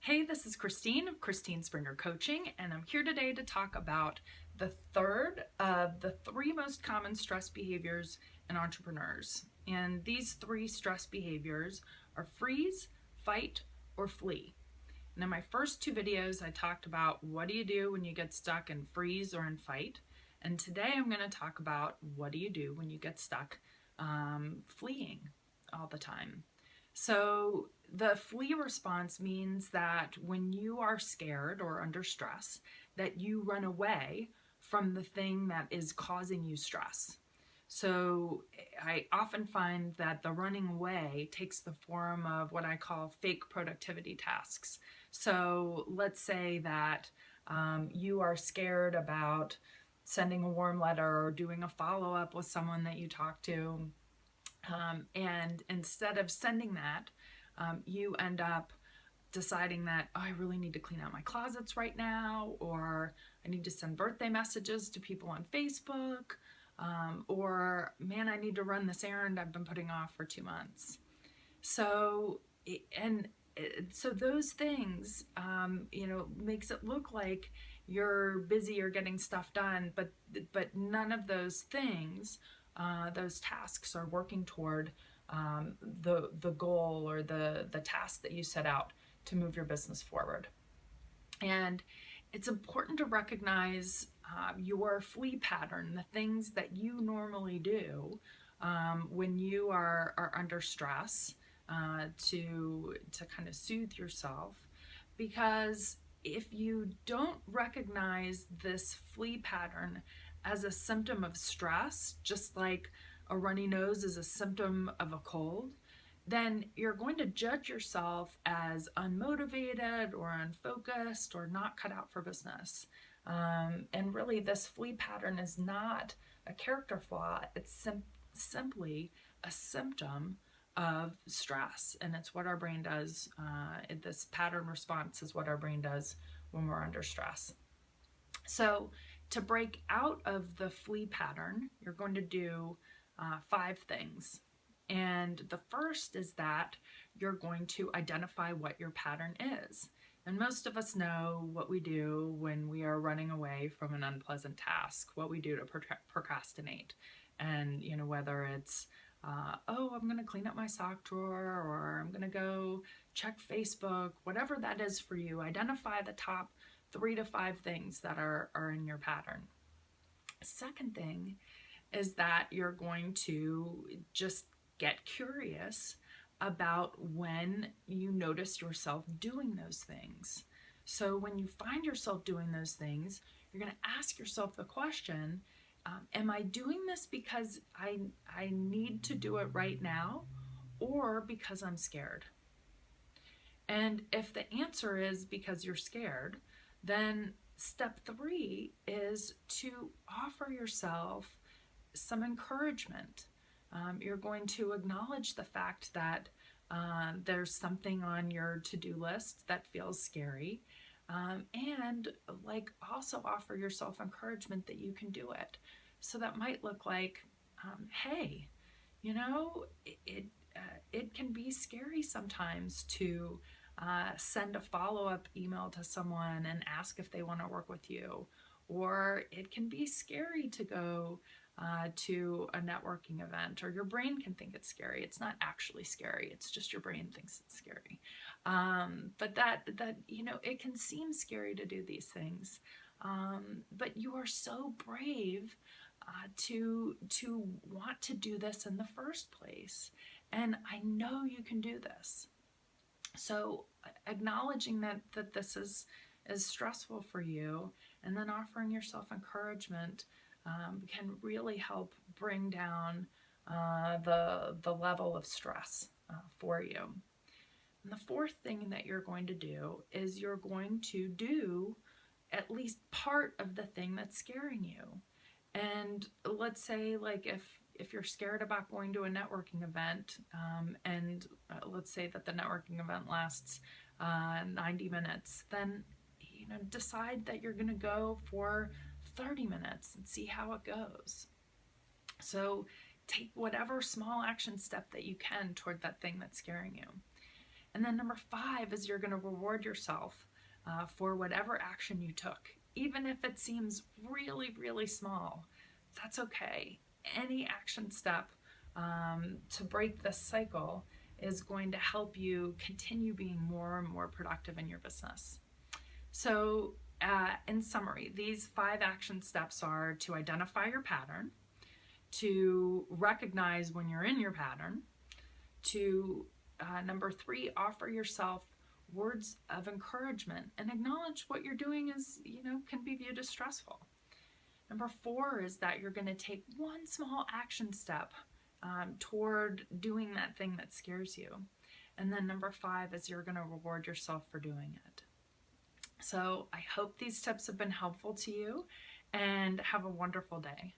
Hey, this is Christine of Christine Springer Coaching, and I'm here today to talk about the third of the three most common stress behaviors in entrepreneurs. And these three stress behaviors are freeze, fight, or flee. And in my first two videos, I talked about what do you do when you get stuck in freeze or in fight. And today I'm going to talk about what do you do when you get stuck fleeing all the time. So the flee response means that when you are scared or under stress, that you run away from the thing that is causing you stress. So I often find that the running away takes the form of what I call fake productivity tasks. So let's say that you are scared about sending a warm letter or doing a follow-up with someone that you talk to. And instead of sending that, you end up deciding that, oh, I really need to clean out my closets right now, or I need to send birthday messages to people on Facebook, or man, I need to run this errand I've been putting off for 2 months. So, so those things, makes it look like you're busy or getting stuff done, but none of those things, those tasks are working toward the goal or the task that you set out to move your business forward. And it's important to recognize your flee pattern, the things that you normally do when you are under stress, to kind of soothe yourself. Because if you don't recognize this flee pattern as a symptom of stress, just like a runny nose is a symptom of a cold, then you're going to judge yourself as unmotivated or unfocused or not cut out for business. And really, this flee pattern is not a character flaw, it's simply a symptom of stress. And it's what our brain does. This pattern response is what our brain does when we're under stress. So, to break out of the flee pattern, you're going to do 5 things. And the first is that you're going to identify what your pattern is. And most of us know what we do when we are running away from an unpleasant task, what we do to procrastinate. And, whether it's, I'm going to clean up my sock drawer, or I'm going to go check Facebook, whatever that is for you, identify the top 3 to 5 things that are in your pattern. Second thing is that you're going to just get curious about when you notice yourself doing those things. So when you find yourself doing those things, you're going to ask yourself the question, am I doing this because I need to do it right now, or because I'm scared? And if the answer is because you're scared, then step 3 is to offer yourself some encouragement. You're going to acknowledge the fact that there's something on your to-do list that feels scary, and also offer yourself encouragement that you can do it. So that might look like, hey, it can be scary sometimes to send a follow-up email to someone and ask if they want to work with you. Or it can be scary to go to a networking event, or your brain can think it's scary. It's not actually scary. It's just your brain thinks it's scary. But that it can seem scary to do these things. But you are so brave to want to do this in the first place. And I know you can do this. So acknowledging that this is stressful for you, and then offering yourself encouragement can really help bring down the level of stress for you. And the fourth thing that you're going to do is you're going to do at least part of the thing that's scaring you. And let's say, like, if you're scared about going to a networking event, and let's say that the networking event lasts 90 minutes, then decide that you're going to go for 30 minutes and see how it goes. So take whatever small action step that you can toward that thing that's scaring you. And then number 5 is you're going to reward yourself for whatever action you took. Even if it seems really, really small, that's okay. Any action step to break this cycle is going to help you continue being more and more productive in your business. So in summary, these 5 action steps are to identify your pattern, to recognize when you're in your pattern, to number 3, offer yourself words of encouragement and acknowledge what you're doing is, can be viewed as stressful. Number 4 is that you're going to take one small action step toward doing that thing that scares you. And then number 5 is you're going to reward yourself for doing it. So I hope these tips have been helpful to you, and have a wonderful day.